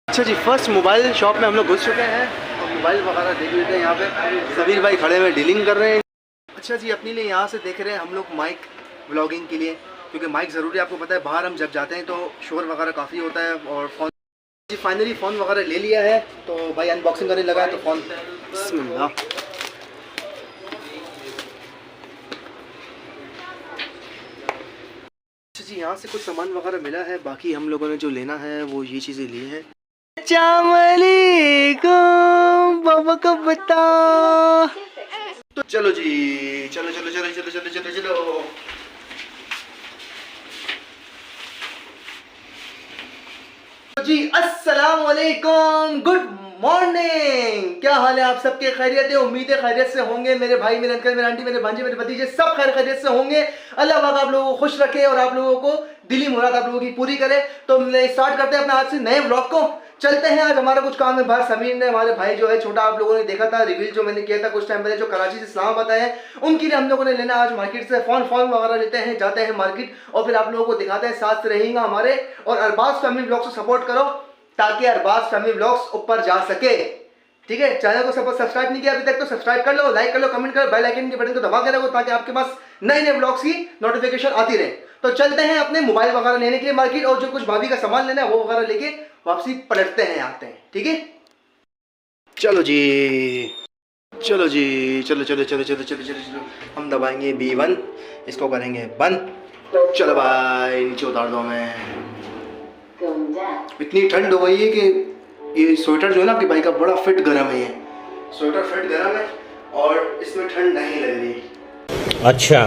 अच्छा जी, first mobile shop में हम लोग घुस चुके हैं और मोबाइल वगैरह देख लेते हैं। यहाँ पे सबीर भाई खड़े हुए डीलिंग कर रहे हैं। अच्छा जी, अपने लिए यहाँ से देख रहे हैं हम लोग माइक व्लॉगिंग के लिए, क्योंकि माइक ज़रूरी है। आपको पता है बाहर हम जब जाते हैं तो शोर वगैरह काफ़ी होता है। और फ़ोन जी फाइनली फ़ोन वगैरह ले लिया है, तो भाई अनबॉक्सिंग करने लगा है। तो फ़ोन बिस्मिल्लाह। अच्छा जी, यहाँ से कुछ सामान वगैरह मिला है। बाकी हम लोगों ने जो लेना है वो ये चीज़ें ली हैं। बाबा को बता। तो चलो जी, चलो चलो चलो चलो चलो चलो चलो। जी अस्सलाम वालेकुम, गुड मॉर्निंग। क्या हाल है आप सबके? खैरियत है? उम्मीद है खैरियत से होंगे। मेरे भाई, मेरे अंकल, मेरे आंटी, मेरे भांजे, मेरे भतीजे सब खैरियत से होंगे। अल्लाह पाक आप लोगों को खुश रखे और आप लोगों को दिली मुराद आप लोगों की पूरी करे। तो स्टार्ट करते हैं अपने आज से नए व्लॉग को। चलते हैं, आज हमारा कुछ काम है बाहर। समीर ने, हमारे भाई जो है छोटा, आप लोगों ने देखा था रिवील जो मैंने किया था कुछ टाइम पहले, जो कराची से इस्लामाबाद आए हैं, उनके लिए हम लोगों ने लेना आज मार्केट से फोन वगैरह लेते हैं, जाते हैं मार्केट और फिर आप लोगों को दिखाते हैं। साथ रहेगा हमारे और अरबाज फैमिली ब्लॉग से सपोर्ट करो ताकि अरबाज फैमिली ब्लॉग्स ऊपर जा सके। ठीक है, चैनल को सब्सक्राइब नहीं किया अभी तक तो सब्सक्राइब कर लो, लाइक कर लो, कमेंट करो, बेल आइकन के बटन को दबा के रखो ताकि आपके पास नए नए ब्लॉग्स की नोटिफिकेशन आती रहे। तो चलते हैं अपने मोबाइल वगैरह लेने के लिए मार्केट, और जो कुछ भाभी का सामान लेना है वो वगैरह लेके वापसी पलटते हैं, आते हैं। ठीक है, चलो जी, चलो जी, चलो चलो चलो चलो चलो चलो चलो। हम दबाएंगे B1, इसको करेंगे बंद। चलो भाई, नीचे उतार दो हमें। इतनी ठंड हो गई है कि ये स्वेटर जो है ना आपकी भाई का बड़ा फिट गर्म है। ये स्वेटर फिट गर्म है और इसमें ठंड नहीं लग रही। अच्छा,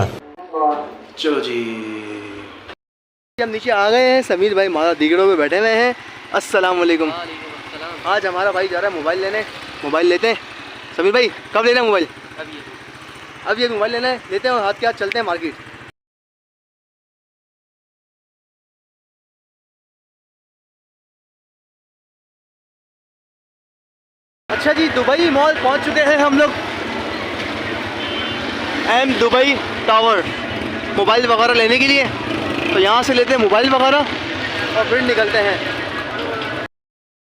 चलो जी, हम नीचे आ गए हैं। समीर भाई माता दिगड़ों पे बैठे हुए हैं। अस्सलाम वालेकुम। आज हमारा भाई जा रहा है मोबाइल लेने। मोबाइल लेते हैं समीर भाई, कब लेना है मोबाइल? अब ये मोबाइल लेना है, लेते हैं और हाथ के हाथ चलते हैं मार्केट। अच्छा जी, दुबई मॉल पहुंच चुके हैं हम लोग। एम दुबई टावर मोबाइल वगैरह लेने के लिए। तो यहाँ से लेते हैं मोबाइल वगैरह और फिर निकलते हैं।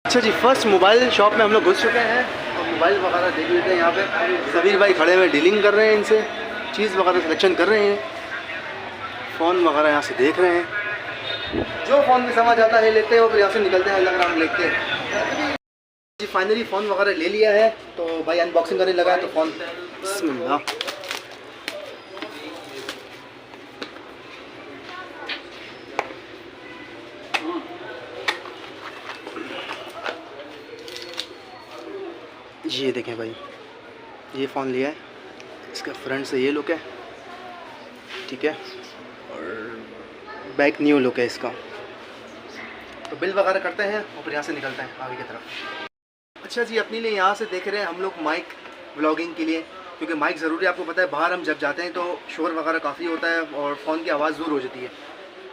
अच्छा जी, फर्स्ट मोबाइल शॉप में हम लोग घुस चुके हैं और मोबाइल वगैरह देख लेते हैं। यहाँ पे सबीर भाई खड़े हुए डीलिंग कर रहे हैं, इनसे चीज़ वगैरह सिलेक्शन कर रहे हैं। फ़ोन वगैरह यहाँ से देख रहे हैं, जो फ़ोन में समझ आता है लेते हैं और फिर यहाँ से निकलते हैं। अल्लाह का नाम लेते हैं जी। फाइनली फ़ोन वगैरह ले लिया है, तो भाई अनबॉक्सिंग करने लगा है। तो फ़ोन बिस्मिल्लाह। ये देखें भाई, ये फ़ोन लिया है, इसका फ्रंट से ये लुक है, ठीक है, और बैक न्यू लुक है इसका। तो बिल वगैरह करते हैं और फिर यहाँ से निकलते हैं आगे की तरफ। अच्छा जी, अपने लिए यहाँ से देख रहे हैं हम लोग माइक व्लॉगिंग के लिए, क्योंकि माइक ज़रूरी है। आपको पता है बाहर हम जब जाते हैं तो शोर वगैरह काफ़ी होता है और फ़ोन की आवाज़ दूर हो जाती है।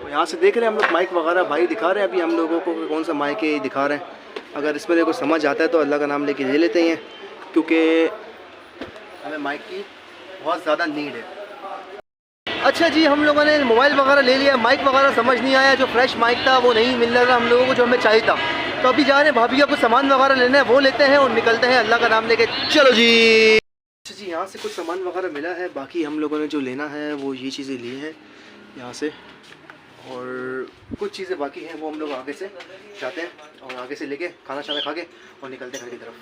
तो यहाँ से देख रहे हैं हम लोग माइक वगैरह। भाई दिखा रहे हैं अभी हम लोगों को कौन सा माइक है, दिखा रहे हैं। अगर इसमें देखो समझ आता है तो अल्लाह का नाम लेके ले लेते हैं, क्योंकि हमें माइक की बहुत ज़्यादा नीड है। अच्छा जी, हम लोगों ने मोबाइल वगैरह ले लिया। माइक वगैरह समझ नहीं आया, जो फ्रेश माइक था वो नहीं मिल रहा हम लोगों को जो हमें चाहिए था। तो अभी जा रहे हैं, भाभी का कुछ सामान वगैरह लेना है वो लेते हैं और निकलते हैं अल्लाह का नाम लेके। चलो जी। अच्छा जी, यहाँ से कुछ सामान वगैरह मिला है। बाकी हम लोगों ने जो लेना है वो ये चीज़ें ली हैं यहाँ से, और कुछ चीज़ें बाकी हैं वो हम लोग आगे से जाते हैं और आगे से लेके खाना शाना खा के और निकलते हैं घर की तरफ।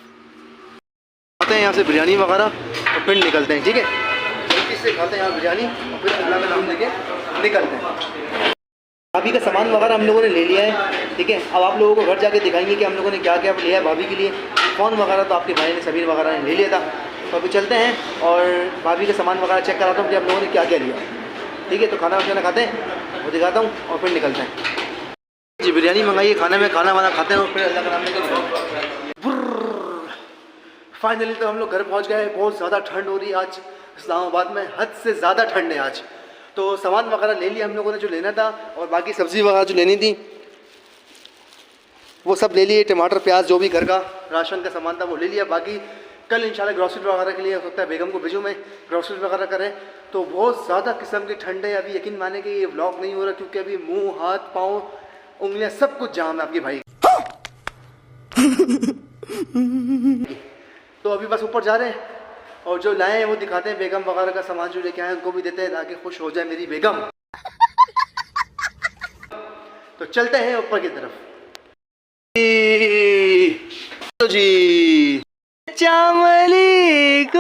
आते हैं यहाँ से बिरयानी वगैरह और फिर निकलते हैं। ठीक है, जल्दी से खाते हैं यहाँ बिरयानी और फिर अल्लाह का नाम लेके निकलते हैं। भाभी का सामान वगैरह हम लोगों ने ले लिया है। ठीक है, अब आप लोगों को घर जाके दिखाएंगे कि हम लोगों ने क्या क्या लिया है भाभी के लिए। फ़ोन वगैरह तो आपके भाई ने, समीर वगैरह ने ले लिया था। तो अभी चलते हैं और भाभी के सामान वगैरह चेक कराता हूँ कि हम लोगों ने क्या क्या लिया। ठीक है, तो खाना वाना खाते हैं, वो दिखाता हूँ और फिर निकलते हैं जी। बिरयानी मंगाइए, खाने में खाना वाना खाते हैं और फिर अल्लाह का नाम लेके। फाइनली तो हम लोग घर पहुँच गए। बहुत ज़्यादा ठंड हो रही है आज इस्लामाबाद में, हद से ज़्यादा ठंड है आज। तो सामान वगैरह ले लिया हम लोगों ने जो लेना था, और बाकी सब्ज़ी वगैरह जो लेनी थी वो सब ले लिए। टमाटर प्याज जो भी घर का राशन का सामान था वो ले लिया। बाकी कल इंशाल्लाह ग्रॉसरी वगैरह के लिए हो सकता है बेगम को भेजूँ मैं, ग्रॉसरी वगैरह करें। तो बहुत ज़्यादा किस्म की ठंड है। अभी यकीन माने कि ये व्लॉग नहीं हो रहा क्योंकि अभी मुँह हाथ पाँव उंगलियाँ सब कुछ जाम है आपके भाई। तो अभी बस ऊपर जा रहे हैं और जो लाए हैं वो दिखाते हैं, बेगम वगैरह का सामान जो लेके आए हैं उनको भी देते हैं ताकि खुश हो जाए मेरी बेगम। तो चलते हैं ऊपर की तरफ। तो जी अस्सलामुअलैकुम,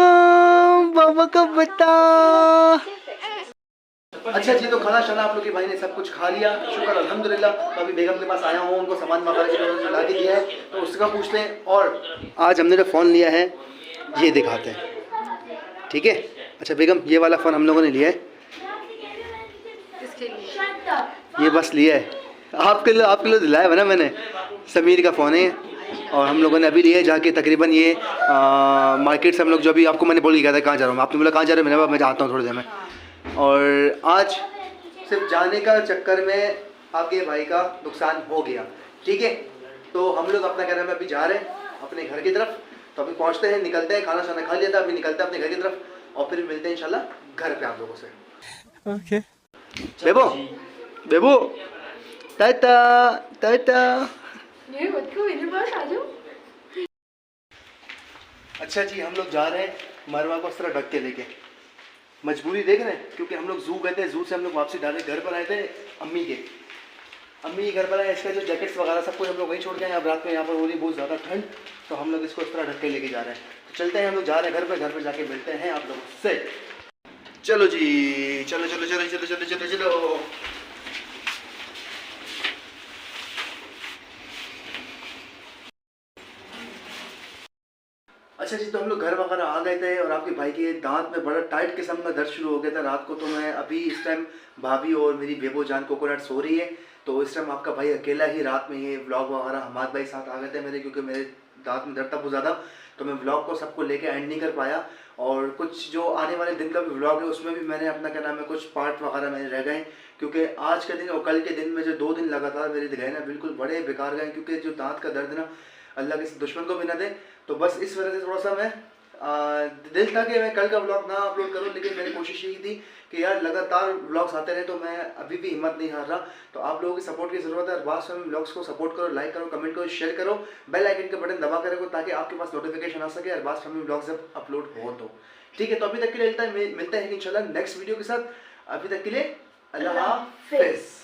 बाबा को बता। अच्छा जी, तो खाना शाना आप लोग के भाई ने सब कुछ खा लिया, शुक्र अल्हम्दुलिल्लाह। तो अभी बेगम के पास आया हूँ, उनको सामान वगैरह ला के दिया है, तो उसका पूछते हैं। और आज हमने जो फ़ोन लिया है ये दिखाते हैं, ठीक है। अच्छा बेगम, ये वाला फ़ोन हम लोगों ने लिया है, ये बस लिया है आपके लिए दिलाया है ना मैंने। समीर का फ़ोन है और हम लोगों ने अभी लिया है जाके। तकरीबन ये मार्केट से हम लोग जो अभी आपको मैंने बोल के गया था कहाँ जा रहा हूँ, आपने बोला कहाँ जा रहे हो, मैंने मैं जाता हूँ थोड़ी देर में। और आज सिर्फ जाने का चक्कर में आपके भाई का नुकसान हो गया, ठीक है। तो हम लोग अपना क्या नाम है अभी जा रहे हैं अपने घर की तरफ। तो अभी पहुँचते हैं, निकलते हैं, खाना शाना खा लिया था, अभी निकलते हैं अपने घर की तरफ और फिर मिलते हैं इंशाल्लाह घर पे आप लोगों से। ओके बेबो, बेबो टाटा टाटा। अच्छा जी, हम लोग जा रहे हैं मरवा को इस तरह ढक के लेके। मजबूरी देख रहे हैं, क्योंकि हम लोग जू गए थे, जू से हम लोग वापसी डायरेक्ट घर पर आए थे। अम्मी के घर पर आए, इसका जो जैकेट्स वगैरह सब कुछ हम लोग वहीं छोड़ के आए। अब रात में यहाँ पर हो रही बहुत ज़्यादा ठंड, तो हम लोग इसको इस तरह ढक के लेके जा रहे हैं। तो चलते हैं, हम लोग जा रहे हैं घर पर जाके मिलते हैं आप लोगों से। चलो जी, चलो चलो चलो चलो चलो चलो चलो। अच्छा जी, तो हम लोग घर वगैरह आ गए थे और आपके भाई के दांत में बड़ा टाइट किस्म का दर्द शुरू हो गया था रात को। तो मैं अभी इस टाइम भाभी और मेरी बेबो जान कोकोनट सो रही है, तो इस टाइम आपका भाई अकेला ही रात में ये व्लॉग वगैरह हमाद भाई साथ आ गए थे मेरे, क्योंकि मेरे दांत में दर्द था बहुत ज़्यादा। तो मैं व्लॉग को सबको लेके एंड नहीं कर पाया। और कुछ जो आने वाले दिन का भी व्लॉग है उसमें भी मैंने अपना क्या नाम है कुछ पार्ट वगैरह मेरे रह गए, क्योंकि आज के दिन और कल के दिन में जो 2 दिन लगातार मेरे गए ना बिल्कुल बड़े बेकार गए, क्योंकि जो दांत का दर्द ना अल्लाह के दुश्मन को भी ना दे। तो बस इस वजह से थोड़ा सा मैं दिल था कि मैं कल का व्लॉग ना अपलोड करूं, लेकिन मेरी कोशिश यही थी कि यार लगातार व्लॉग्स आते रहे। तो मैं अभी भी हिम्मत नहीं हार रहा। तो आप लोगों की सपोर्ट की ज़रूरत है। अरबाज फैमिली व्लॉग्स को सपोर्ट करो, लाइक करो, कमेंट करो, शेयर करो, बेल आइकन का बटन दबा कर रखो ताकि आपके पास नोटिफिकेशन आ सके अरबाज फैमिली व्लॉग्स जब अपलोड हो तो, ठीक है। तो अभी तक के लिए मिलते हैं इंशाल्लाह नेक्स्ट वीडियो के साथ। अभी तक के लिए अल्लाह हाफिज़।